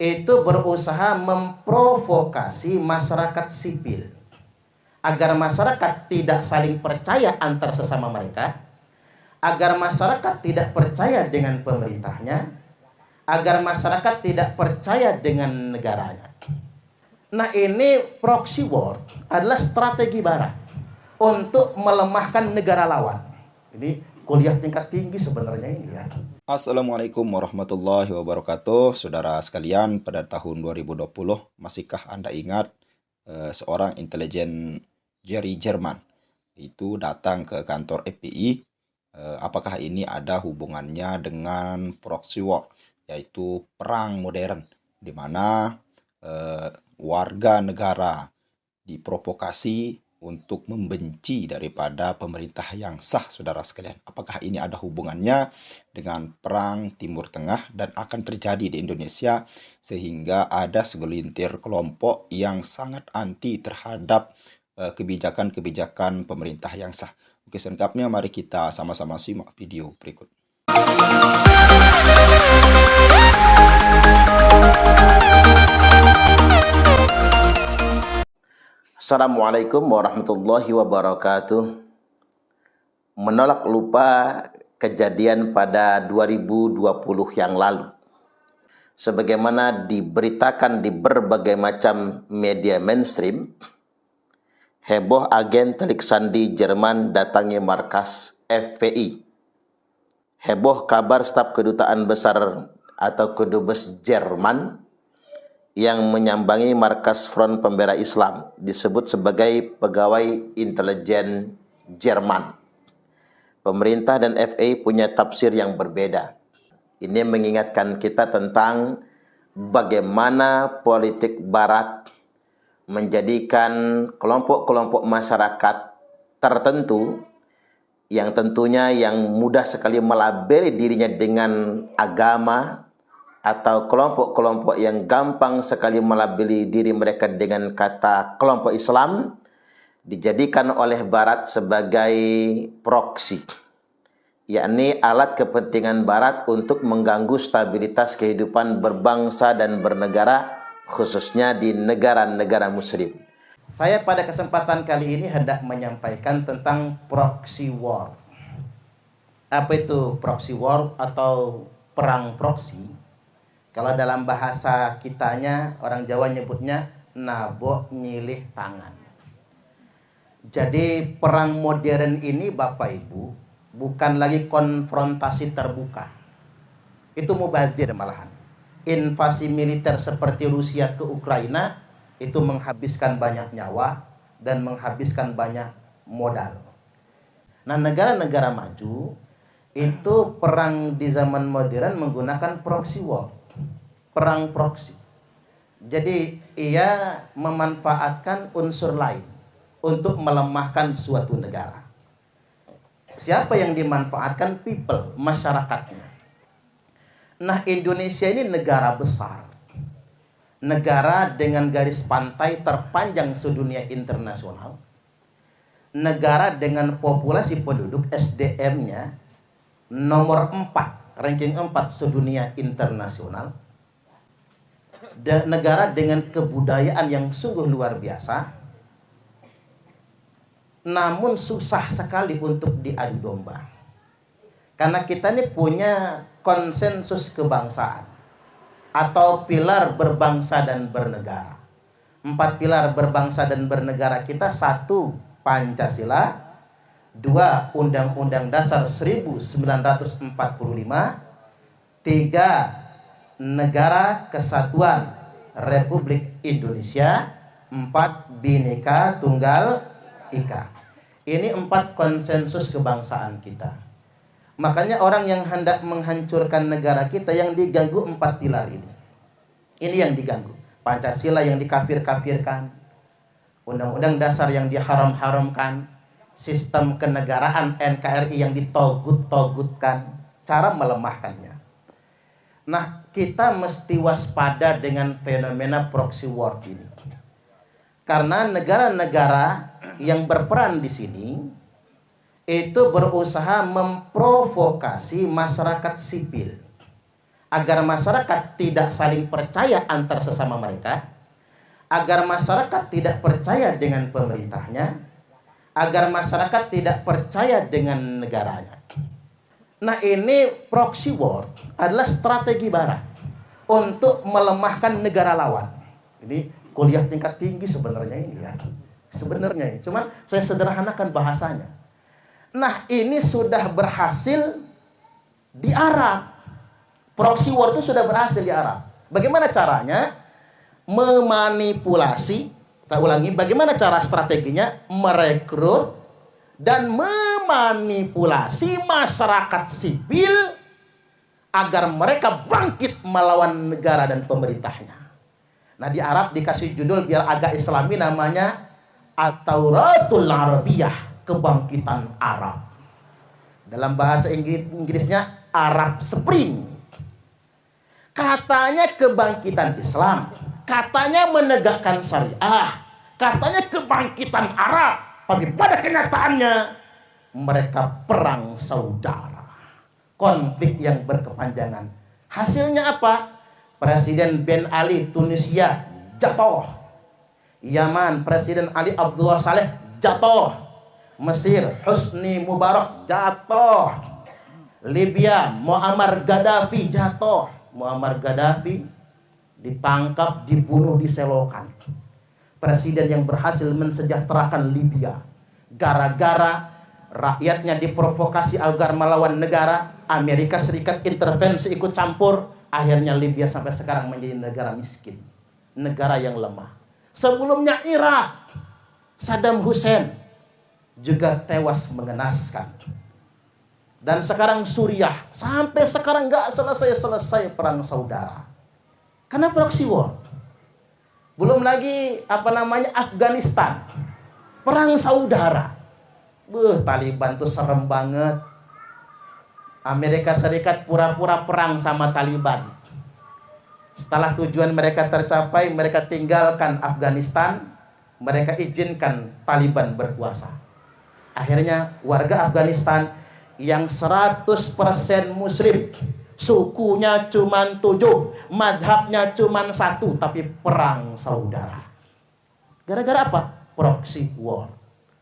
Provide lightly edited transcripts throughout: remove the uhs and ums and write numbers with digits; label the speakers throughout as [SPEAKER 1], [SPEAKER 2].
[SPEAKER 1] itu berusaha memprovokasi masyarakat sipil agar masyarakat tidak saling percaya antar sesama mereka, agar masyarakat tidak percaya dengan pemerintahnya, agar masyarakat tidak percaya dengan negaranya. Nah, ini proxy war adalah strategi Barat untuk melemahkan negara lawan. Ini kuliah tingkat tinggi sebenarnya ini ya.
[SPEAKER 2] Assalamualaikum warahmatullahi wabarakatuh. Saudara sekalian, pada tahun 2020, masihkah Anda ingat seorang intelijen Jerry Jerman itu datang ke kantor FBI? Apakah ini ada hubungannya dengan proxy war, yaitu perang modern, di mana warga negara diprovokasi untuk membenci daripada pemerintah yang sah, saudara sekalian. Apakah ini ada hubungannya dengan perang Timur Tengah dan akan terjadi di Indonesia, sehingga ada segelintir kelompok yang sangat anti terhadap kebijakan-kebijakan pemerintah yang sah? Oke, selengkapnya mari kita sama-sama simak video berikut.
[SPEAKER 1] Assalamualaikum warahmatullahi wabarakatuh. Menolak lupa kejadian pada 2020 yang lalu. Sebagaimana diberitakan di berbagai macam media mainstream, heboh agen telik sandi Jerman datangi markas FPI. Heboh kabar staf kedutaan besar atau kedubes Jerman yang menyambangi markas Front Pembela Islam, disebut sebagai pegawai intelijen Jerman. Pemerintah dan FA punya tafsir yang berbeda. Ini mengingatkan kita tentang bagaimana politik Barat menjadikan kelompok-kelompok masyarakat tertentu yang tentunya yang mudah sekali melabeli dirinya dengan agama, atau kelompok-kelompok yang gampang sekali melabeli diri mereka dengan kata kelompok Islam, dijadikan oleh Barat sebagai proksi, yakni alat kepentingan Barat untuk mengganggu stabilitas kehidupan berbangsa dan bernegara, khususnya di negara-negara muslim. Saya pada kesempatan kali ini hendak menyampaikan tentang proxy war. Apa itu proxy war atau perang proksi? Kalau dalam bahasa kitanya, orang Jawa nyebutnya nabok nyilih tangan. Jadi perang modern ini Bapak Ibu bukan lagi konfrontasi terbuka. Itu mubazir malahan. Invasi militer seperti Rusia ke Ukraina itu menghabiskan banyak nyawa dan menghabiskan banyak modal. Nah, negara-negara maju itu perang di zaman modern menggunakan proxy war. Perang proksi. Jadi ia memanfaatkan unsur lain untuk melemahkan suatu negara. Siapa yang dimanfaatkan? People, masyarakatnya. Nah, Indonesia ini negara besar. Negara dengan garis pantai terpanjang sedunia internasional. Negara dengan populasi penduduk SDM-nya nomor 4, ranking 4 sedunia internasional. Negara dengan kebudayaan yang sungguh luar biasa, namun susah sekali untuk diadu domba. Karena kita ini punya konsensus kebangsaan atau pilar berbangsa dan bernegara. 4 pilar berbangsa dan bernegara kita: 1. Pancasila, 2. Undang-Undang Dasar 1945, 3. Negara Kesatuan Republik Indonesia, 4. Bhinneka Tunggal Ika. Ini 4 konsensus kebangsaan kita. Makanya orang yang hendak menghancurkan negara kita yang diganggu 4 pilar ini. Ini yang diganggu. Pancasila yang dikafir-kafirkan, Undang-Undang Dasar yang diharam-haramkan, sistem kenegaraan NKRI yang ditogut-togutkan, cara melemahkannya. Nah, kita mesti waspada dengan fenomena proxy war ini. Karena negara-negara yang berperan di sini itu berusaha memprovokasi masyarakat sipil agar masyarakat tidak saling percaya antar sesama mereka, agar masyarakat tidak percaya dengan pemerintahnya, agar masyarakat tidak percaya dengan negaranya. Nah, ini proxy war adalah strategi Barat untuk melemahkan negara lawan. Ini kuliah tingkat tinggi sebenarnya ini ya. Sebenarnya ini, cuman saya sederhanakan bahasanya. Nah, ini sudah berhasil di Arab. Proxy war itu sudah berhasil di Arab. Bagaimana caranya? Memanipulasi, kita ulangi, bagaimana cara strateginya? Merekrut dan memanipulasi masyarakat sipil agar mereka bangkit melawan negara dan pemerintahnya. Nah, di Arab dikasih judul biar agak islami, namanya At-Tauratul Arabiyah, kebangkitan Arab. Dalam bahasa Inggrisnya Arab Spring. Katanya kebangkitan Islam, katanya menegakkan syariah, katanya kebangkitan Arab, tapi pada kenyataannya mereka perang saudara, konflik yang berkepanjangan. Hasilnya apa? Presiden Ben Ali Tunisia jatuh, Yaman Presiden Ali Abdullah Saleh jatuh, Mesir Husni Mubarak jatuh, Libya Muammar Gaddafi jatuh. Muammar Gaddafi ditangkap, dibunuh, diselokan. Presiden yang berhasil mensejahterakan Libya gara-gara rakyatnya diprovokasi agar melawan negara, Amerika Serikat intervensi ikut campur, akhirnya Libya sampai sekarang menjadi negara miskin, negara yang lemah. Sebelumnya Irak, Saddam Hussein juga tewas mengenaskan. Dan sekarang Suriah, sampai sekarang nggak selesai-selesai perang saudara. Karena proxy war. Belum lagi Afghanistan, perang saudara. Taliban tuh serem banget. Amerika Serikat pura-pura perang sama Taliban. Setelah tujuan mereka tercapai, mereka tinggalkan Afghanistan, mereka izinkan Taliban berkuasa. Akhirnya warga Afghanistan yang 100% muslim, sukunya cuman 7, madhabnya cuman 1, tapi perang saudara. Gara-gara apa? Proxy war.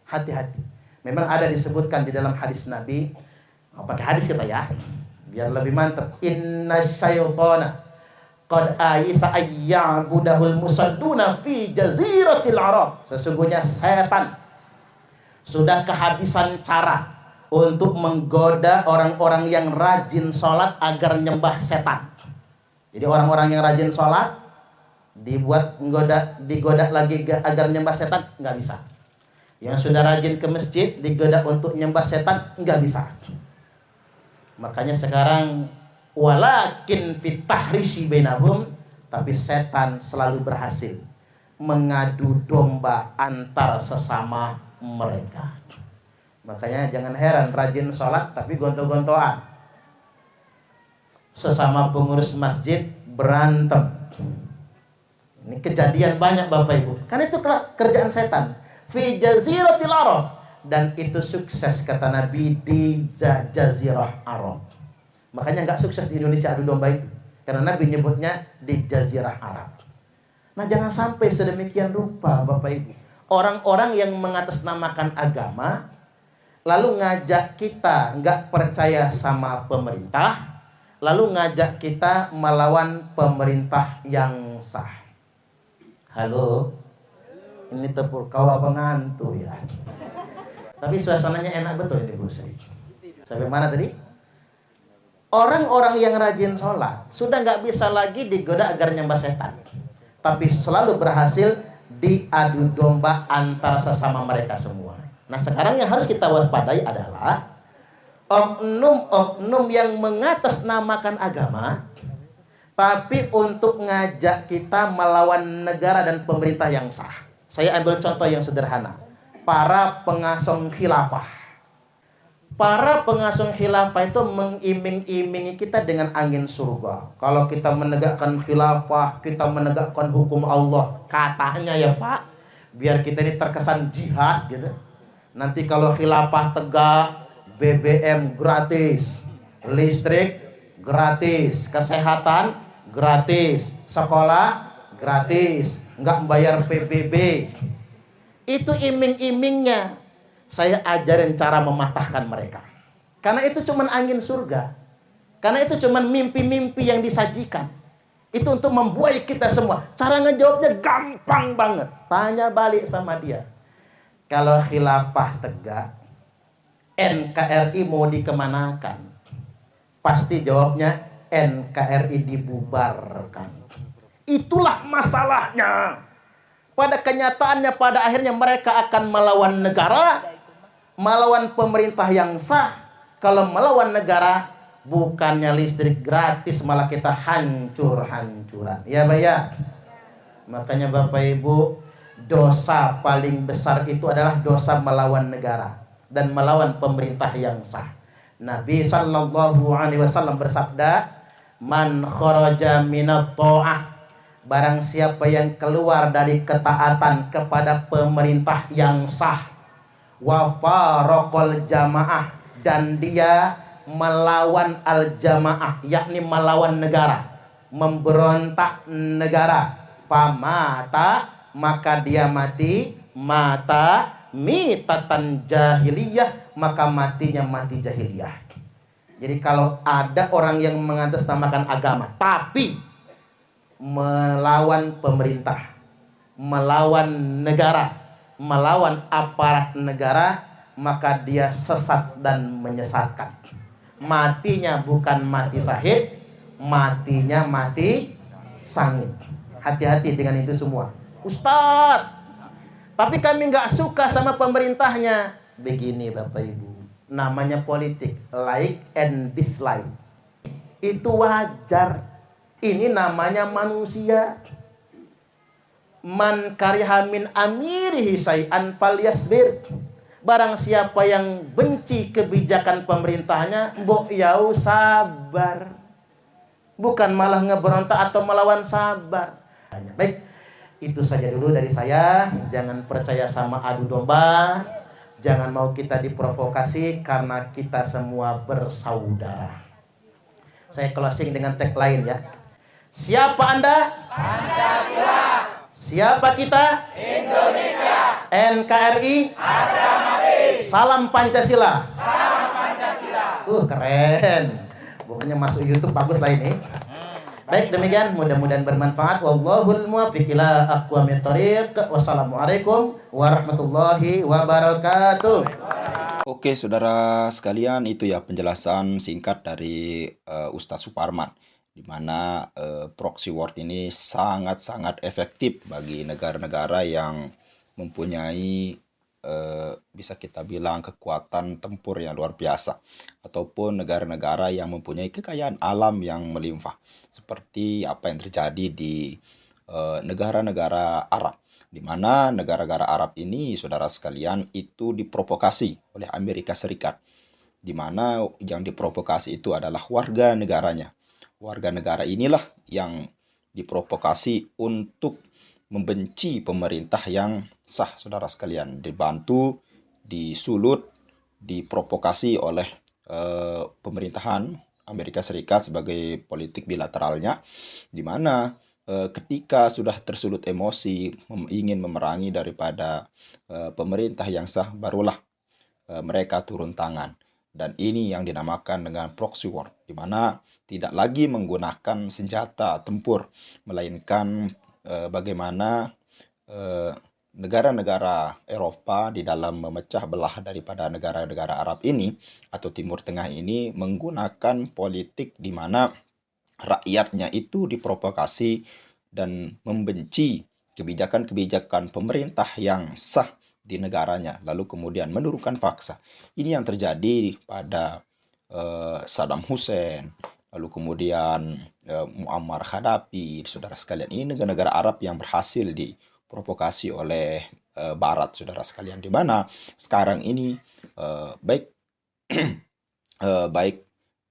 [SPEAKER 1] Hati-hati. Memang ada disebutkan di dalam hadis Nabi. Pakai hadis kita ya, biar lebih mantap. Inna syaitana qad ayisa ayya'budahul musadduna fi jaziratil Arab. Sesungguhnya setan sudah kehabisan cara untuk menggoda orang-orang yang rajin sholat agar nyembah setan. Jadi orang-orang yang rajin sholat digoda lagi agar nyembah setan, nggak bisa. Yang sudah rajin ke masjid digoda untuk nyembah setan, nggak bisa. Makanya sekarang walakin fitahrishi bainahum, tapi setan selalu berhasil mengadu domba antar sesama mereka. Makanya jangan heran rajin sholat tapi gonto-gontoan. Sesama pengurus masjid berantem. Ini kejadian banyak Bapak Ibu. Karena itu kerjaan setan. Fi jaziratil Arab. Dan itu sukses kata Nabi di Jazirah Arab. Makanya nggak sukses di Indonesia adu domba itu. Karena Nabi nyebutnya di Jazirah Arab. Nah, jangan sampai sedemikian rupa Bapak Ibu. Orang-orang yang mengatasnamakan agama lalu ngajak kita nggak percaya sama pemerintah, lalu ngajak kita melawan pemerintah yang sah. Halo, ini tepur kawah pengantu ya. Tapi suasananya enak betul ini Bu Sri. Sampai mana tadi? Orang-orang yang rajin sholat sudah nggak bisa lagi digoda agar nyembah setan, tapi selalu berhasil diadu domba antara sesama mereka semua. Nah, sekarang yang harus kita waspadai adalah oknum-oknum yang mengatasnamakan agama, tapi untuk ngajak kita melawan negara dan pemerintah yang sah. Saya ambil contoh yang sederhana. Para pengasong khilafah. Para pengasong khilafah itu mengiming-imingi kita dengan angin surga. Kalau kita menegakkan khilafah, kita menegakkan hukum Allah. Katanya ya Pak, biar kita ini terkesan jihad gitu. Nanti kalau khilafah tegak, BBM gratis, listrik gratis, kesehatan gratis, sekolah gratis, nggak bayar PBB. Itu iming-imingnya. Saya ajarin cara mematahkan mereka. Karena itu cuman angin surga. Karena itu cuman mimpi-mimpi yang disajikan. Itu untuk membuai kita semua. Cara ngejawabnya gampang banget. Tanya balik sama dia. Kalau khilafah tegak, NKRI mau dikemanakan? Pasti jawabnya NKRI dibubarkan. Itulah masalahnya. Pada kenyataannya, pada akhirnya mereka akan melawan negara, melawan pemerintah yang sah. Kalau melawan negara, bukannya listrik gratis, malah kita hancur-hancuran. Ya Pak ya. Makanya Bapak Ibu, dosa paling besar itu adalah dosa melawan negara dan melawan pemerintah yang sah. Nabi sallallahu alaihi wasallam bersabda, "Man kharaja minat ta'ah," barang siapa yang keluar dari ketaatan kepada pemerintah yang sah, wa faraqal jamaah, dan dia melawan al-jamaah, yakni melawan negara, memberontak negara, pamata, maka dia mati, mata mitatan jahiliyah, maka matinya mati jahiliyah. Jadi kalau ada orang yang mengatasnamakan agama tapi melawan pemerintah, melawan negara, melawan aparat negara, maka dia sesat dan menyesatkan. Matinya bukan mati syahid, matinya mati sangit. Hati-hati dengan itu semua. Ustadz, tapi kami nggak suka sama pemerintahnya. Begini Bapak Ibu, namanya politik, like and dislike. Itu wajar. Ini namanya manusia. Man kariha min amirihi syai'an falyasbir. Barang siapa yang benci kebijakan pemerintahnya, mbok yau sabar. Bukan malah ngeberontak atau melawan, sabar. Baik, itu saja dulu dari saya. Jangan percaya sama adu domba. Jangan mau kita diprovokasi, karena kita semua bersaudara. Saya closing dengan tagline ya. Siapa Anda? Pancasila. Siapa kita? Indonesia. NKRI? Harga mati. Salam Pancasila. Salam Pancasila. Keren. Pokoknya masuk YouTube bagus lah ini. Baik, demikian, mudah-mudahan bermanfaat. Wallahul muwaffiq ila aqwamit thoriq. Wassalamualaikum warahmatullahi wabarakatuh.
[SPEAKER 2] Oke, saudara sekalian, itu ya penjelasan singkat dari Ustadz Suparman, di mana proxy war ini sangat-sangat efektif bagi negara-negara yang mempunyai bisa kita bilang kekuatan tempur yang luar biasa, ataupun negara-negara yang mempunyai kekayaan alam yang melimpah, seperti apa yang terjadi di negara-negara Arab, di mana negara-negara Arab ini, saudara sekalian, itu diprovokasi oleh Amerika Serikat, di mana yang diprovokasi itu adalah warga negaranya. Warga negara inilah yang diprovokasi untuk membenci pemerintah yang sah, saudara sekalian, dibantu, disulut, diprovokasi oleh pemerintahan Amerika Serikat sebagai politik bilateralnya, di mana ketika sudah tersulut emosi ingin memerangi daripada pemerintah yang sah, barulah mereka turun tangan. Dan ini yang dinamakan dengan proxy war, di mana tidak lagi menggunakan senjata tempur, melainkan bagaimana negara-negara Eropa di dalam memecah belah daripada negara-negara Arab ini atau Timur Tengah ini menggunakan politik di mana rakyatnya itu diprovokasi dan membenci kebijakan-kebijakan pemerintah yang sah di negaranya, lalu kemudian menurunkan paksa. Ini yang terjadi pada Saddam Hussein, lalu kemudian Muammar Gaddafi, saudara sekalian. Ini negara-negara Arab yang berhasil diprovokasi oleh Barat, saudara sekalian, di mana sekarang ini baik baik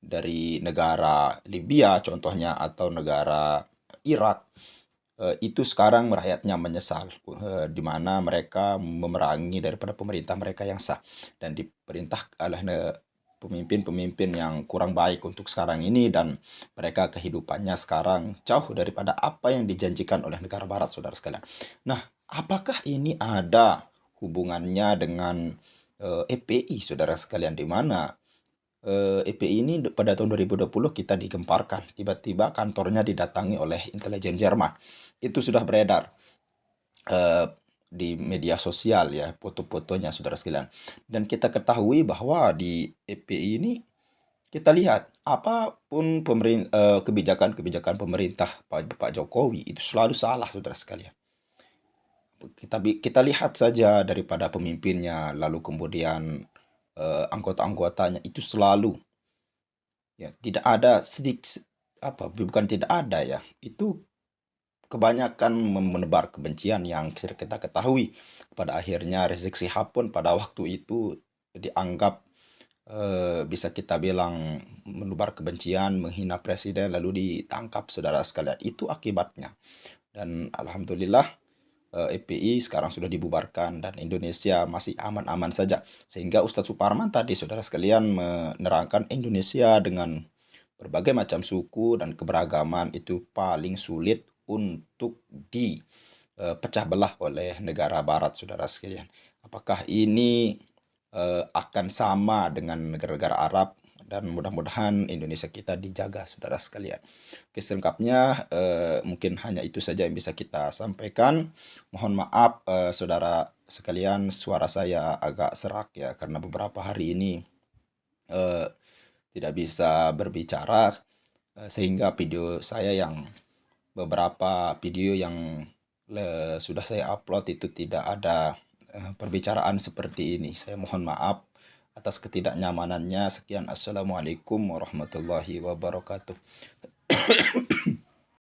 [SPEAKER 2] dari negara Libya contohnya atau negara Irak, itu sekarang rakyatnya menyesal, di mana mereka memerangi daripada pemerintah mereka yang sah dan diperintah oleh pemimpin-pemimpin yang kurang baik untuk sekarang ini, dan mereka kehidupannya sekarang jauh daripada apa yang dijanjikan oleh negara barat, saudara sekalian. Nah, apakah ini ada hubungannya dengan EPI, saudara sekalian, di mana EPI ini pada tahun 2020 kita digemparkan. Tiba-tiba kantornya didatangi oleh intelijen Jerman. Itu sudah beredar di media sosial ya, foto-fotonya, saudara sekalian. Dan kita ketahui bahwa di EPI ini kita lihat apapun kebijakan-kebijakan pemerintah Pak Jokowi itu selalu salah, saudara sekalian. Kita lihat saja daripada pemimpinnya, lalu kemudian anggota-anggotanya itu selalu ya, tidak ada bukan tidak ada ya, itu kebanyakan menebar kebencian yang kita ketahui. Pada akhirnya Rizik Syihab pun pada waktu itu dianggap bisa kita bilang menebar kebencian, menghina presiden, lalu ditangkap, saudara sekalian. Itu akibatnya. Dan alhamdulillah EPI sekarang sudah dibubarkan dan Indonesia masih aman-aman saja. Sehingga Ustadz Suparman tadi, saudara sekalian, menerangkan Indonesia dengan berbagai macam suku dan keberagaman itu paling sulit untuk dipecah belah oleh negara barat, saudara sekalian. Apakah ini akan sama dengan negara-negara Arab? Dan mudah-mudahan Indonesia kita dijaga, saudara sekalian. Oke, selengkapnya mungkin hanya itu saja yang bisa kita sampaikan. Mohon maaf saudara sekalian, suara saya agak serak ya, karena beberapa hari ini tidak bisa berbicara, sehingga beberapa video yang sudah saya upload itu tidak ada perbicaraan seperti ini. Saya mohon maaf atas ketidaknyamanannya. Sekian, assalamualaikum warahmatullahi wabarakatuh.